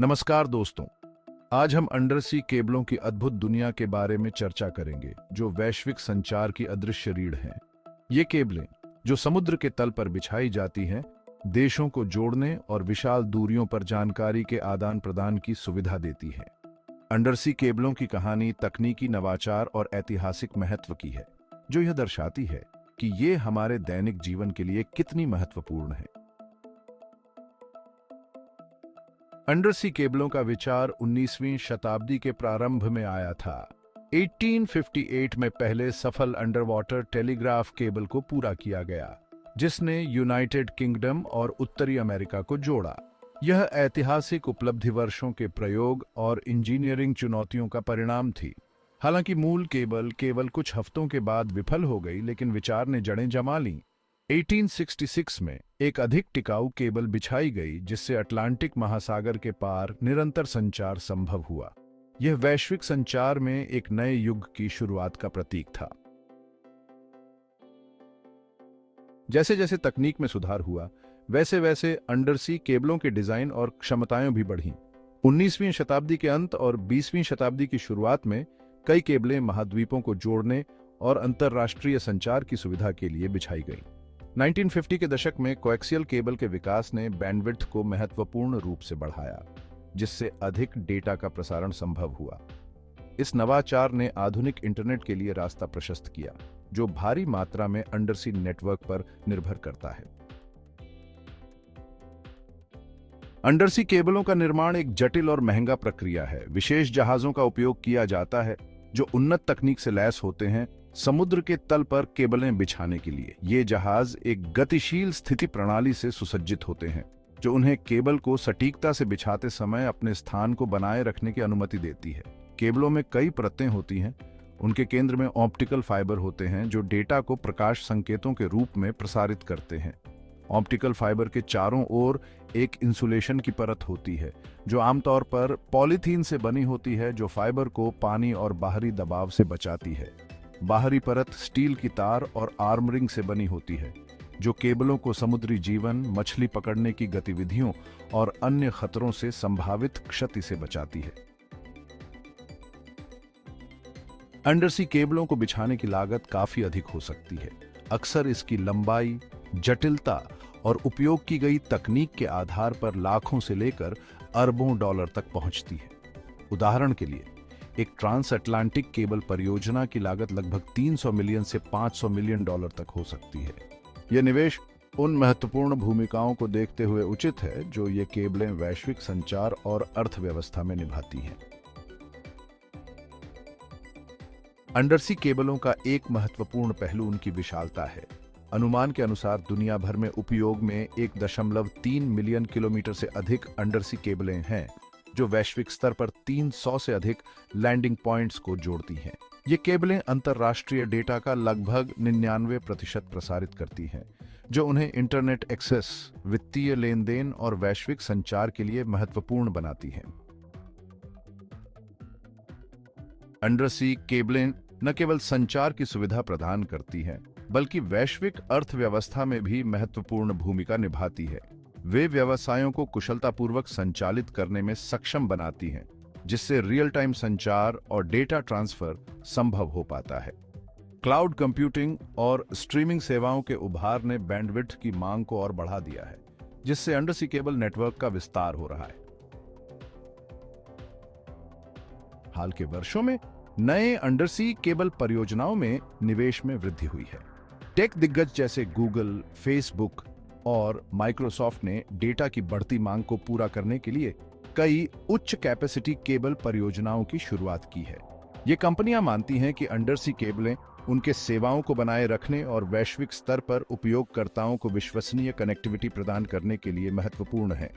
नमस्कार दोस्तों। आज हम अंडर सी केबलों की अद्भुत दुनिया के बारे में चर्चा करेंगे जो वैश्विक संचार की अदृश्य रीढ़ हैं। ये केबलें जो समुद्र के तल पर बिछाई जाती हैं, देशों को जोड़ने और विशाल दूरियों पर जानकारी के आदान प्रदान की सुविधा देती हैं। अंडर सी केबलों की कहानी तकनीकी नवाचार और ऐतिहासिक महत्व की है, जो यह दर्शाती है कि ये हमारे दैनिक जीवन के लिए कितनी महत्वपूर्ण है। अंडर सी केबलों का विचार 19वीं शताब्दी के प्रारंभ में आया था। 1858 में पहले सफल अंडर वाटर टेलीग्राफ केबल को पूरा किया गया, जिसने यूनाइटेड किंगडम और उत्तरी अमेरिका को जोड़ा। यह ऐतिहासिक उपलब्धि वर्षों के प्रयोग और इंजीनियरिंग चुनौतियों का परिणाम थी। हालांकि मूल केबल केवल कुछ हफ्तों के बाद विफल हो गई, लेकिन विचार ने जड़ें जमा लीं। 1866 में एक अधिक टिकाऊ केबल बिछाई गई, जिससे अटलांटिक महासागर के पार निरंतर संचार संभव हुआ। यह वैश्विक संचार में एक नए युग की शुरुआत का प्रतीक था। जैसे जैसे तकनीक में सुधार हुआ, वैसे वैसे अंडरसी केबलों के डिजाइन और क्षमताएं भी बढ़ीं। 19वीं शताब्दी के अंत और 20वीं शताब्दी की शुरुआत में कई केबलें महाद्वीपों को जोड़ने और अंतर्राष्ट्रीय संचार की सुविधा के लिए बिछाई गईं। 1950 के दशक में कोएक्सियल केबल के विकास ने बैंडविड्थ को महत्वपूर्ण रूप से बढ़ाया, जिससे अधिक डेटा का प्रसारण संभव हुआ। इस नवाचार ने आधुनिक इंटरनेट के लिए रास्ता प्रशस्त किया, जो भारी मात्रा में अंडरसी नेटवर्क पर निर्भर करता है। अंडरसी केबलों का निर्माण एक जटिल और महंगा प्रक्रिया है। विशेष जहाजों का उपयोग किया जाता है, जो उन्नत तकनीक से लैस होते हैं समुद्र के तल पर केबलें बिछाने के लिए। ये जहाज एक गतिशील स्थिति प्रणाली से सुसज्जित होते हैं, जो उन्हें केबल को सटीकता से बिछाते समय अपने स्थान को बनाए रखने की अनुमति देती है। केबलों में कई परतें होती हैं। उनके केंद्र में ऑप्टिकल फाइबर होते हैं, जो डेटा को प्रकाश संकेतों के रूप में प्रसारित करते हैं। ऑप्टिकल फाइबर के चारों ओर एक इंसुलेशन की परत होती है, जो आमतौर पर पॉलीथीन से बनी होती है, जो फाइबर को पानी और बाहरी दबाव से बचाती है। बाहरी परत स्टील की तार और आर्मरिंग से बनी होती है, जो केबलों को समुद्री जीवन, मछली पकड़ने की गतिविधियों और अन्य खतरों से संभावित क्षति से बचाती है। अंडरसी केबलों को बिछाने की लागत काफी अधिक हो सकती है। अक्सर इसकी लंबाई, जटिलता और उपयोग की गई तकनीक के आधार पर लाखों से लेकर अरबों डॉलर तक पहुंचती है। उदाहरण के लिए, एक ट्रांस अटलांटिक केबल परियोजना की लागत लगभग 300 मिलियन से 500 मिलियन डॉलर तक हो सकती है। यह निवेश उन महत्वपूर्ण भूमिकाओं को देखते हुए उचित है जो ये केबलें वैश्विक संचार और अर्थव्यवस्था में निभाती हैं। अंडरसी केबलों का एक महत्वपूर्ण पहलू उनकी विशालता है। अनुमान के अनुसार दुनिया भर में उपयोग में 1.3 मिलियन किलोमीटर से अधिक अंडरसी केबलें हैं, जो वैश्विक स्तर पर 300 से अधिक लैंडिंग पॉइंट्स को जोड़ती हैं। ये केबलें अंतर्राष्ट्रीय डेटा का लगभग 99% प्रसारित करती हैं, जो उन्हें इंटरनेट एक्सेस, वित्तीय लेन देन और वैश्विक संचार के लिए महत्वपूर्ण बनाती हैं। अंडरसी केबलें न केवल संचार की सुविधा प्रदान करती हैं, बल्कि वैश्विक अर्थव्यवस्था में भी महत्वपूर्ण भूमिका निभाती है। वे व्यवसायों को कुशलतापूर्वक संचालित करने में सक्षम बनाती हैं, जिससे रियल टाइम संचार और डेटा ट्रांसफर संभव हो पाता है। क्लाउड कंप्यूटिंग और स्ट्रीमिंग सेवाओं के उभार ने बैंडविड्थ की मांग को और बढ़ा दिया है, जिससे अंडरसी केबल नेटवर्क का विस्तार हो रहा है। हाल के वर्षों में नए अंडरसी केबल परियोजनाओं में निवेश में वृद्धि हुई है। टेक दिग्गज जैसे गूगल, फेसबुक और माइक्रोसॉफ्ट ने डेटा की बढ़ती मांग को पूरा करने के लिए कई उच्च कैपेसिटी केबल परियोजनाओं की शुरुआत की है। ये कंपनियां मानती हैं कि अंडरसी केबलें उनके सेवाओं को बनाए रखने और वैश्विक स्तर पर उपयोगकर्ताओं को विश्वसनीय कनेक्टिविटी प्रदान करने के लिए महत्वपूर्ण हैं।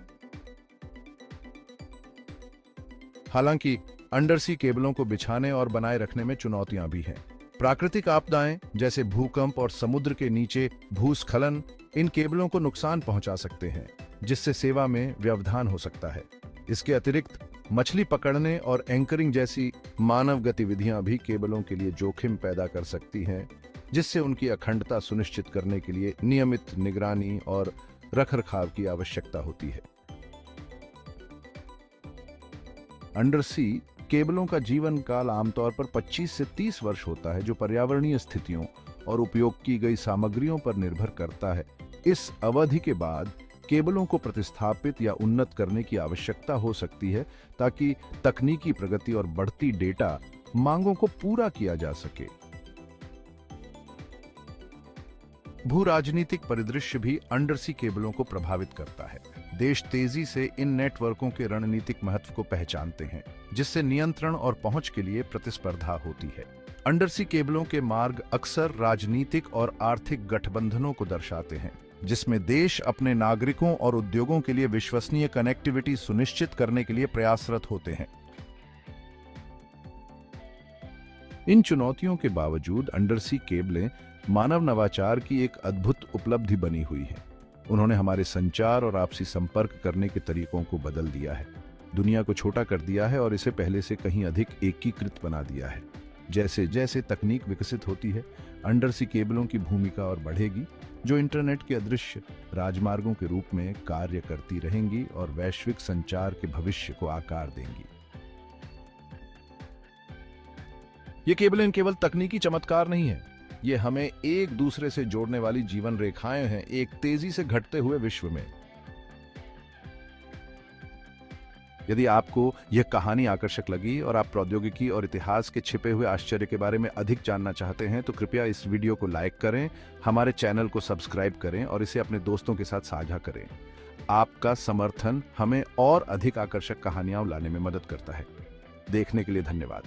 हालांकि अंडरसी केबलों को बिछाने और बनाए रखने में चुनौतियां भी हैं। प्राकृतिक आपदाएं जैसे भूकंप और समुद्र के नीचे भूस्खलन इन केबलों को नुकसान पहुंचा सकते हैं, जिससे सेवा में व्यवधान हो सकता है। इसके अतिरिक्त मछली पकड़ने और एंकरिंग जैसी मानव गतिविधियां भी केबलों के लिए जोखिम पैदा कर सकती हैं, जिससे उनकी अखंडता सुनिश्चित करने के लिए नियमित निगरानी और रखरखाव की आवश्यकता होती है। अंडरसी केबलों का जीवन काल आमतौर पर 25 से 30 वर्ष होता है, जो पर्यावरणीय स्थितियों और उपयोग की गई सामग्रियों पर निर्भर करता है। इस अवधि के बाद केबलों को प्रतिस्थापित या उन्नत करने की आवश्यकता हो सकती है, ताकि तकनीकी प्रगति और बढ़ती डेटा मांगों को पूरा किया जा सके। भू राजनीतिक परिदृश्य भी अंडरसी केबलों को प्रभावित करता है। देश तेजी से इन नेटवर्कों के रणनीतिक महत्व को पहचानते हैं, जिससे नियंत्रण और पहुंच के लिए प्रतिस्पर्धा होती है। अंडरसी केबलों के मार्ग अक्सर राजनीतिक और आर्थिक गठबंधनों को दर्शाते हैं, जिसमें देश अपने नागरिकों और उद्योगों के लिए विश्वसनीय कनेक्टिविटी सुनिश्चित करने के लिए प्रयासरत होते हैं। इन चुनौतियों के बावजूद अंडरसी केबलें मानव नवाचार की एक अद्भुत उपलब्धि बनी हुई है। उन्होंने हमारे संचार और आपसी संपर्क करने के तरीकों को बदल दिया है, दुनिया को छोटा कर दिया है और इसे पहले से कहीं अधिक एकीकृत बना दिया है। जैसे जैसे तकनीक विकसित होती है, अंडरसी केबलों की भूमिका और बढ़ेगी, जो इंटरनेट के अदृश्य राजमार्गों के रूप में कार्य करती रहेंगी और वैश्विक संचार के भविष्य को आकार देंगी। ये केबलें केवल तकनीकी चमत्कार नहीं है, ये हमें एक दूसरे से जोड़ने वाली जीवन रेखाएं हैं, एक तेजी से घटते हुए विश्व में। यदि आपको यह कहानी आकर्षक लगी और आप प्रौद्योगिकी और इतिहास के छिपे हुए आश्चर्य के बारे में अधिक जानना चाहते हैं, तो कृपया इस वीडियो को लाइक करें, हमारे चैनल को सब्सक्राइब करें और इसे अपने दोस्तों के साथ साझा करें। आपका समर्थन हमें और अधिक आकर्षक कहानियां लाने में मदद करता है। देखने के लिए धन्यवाद।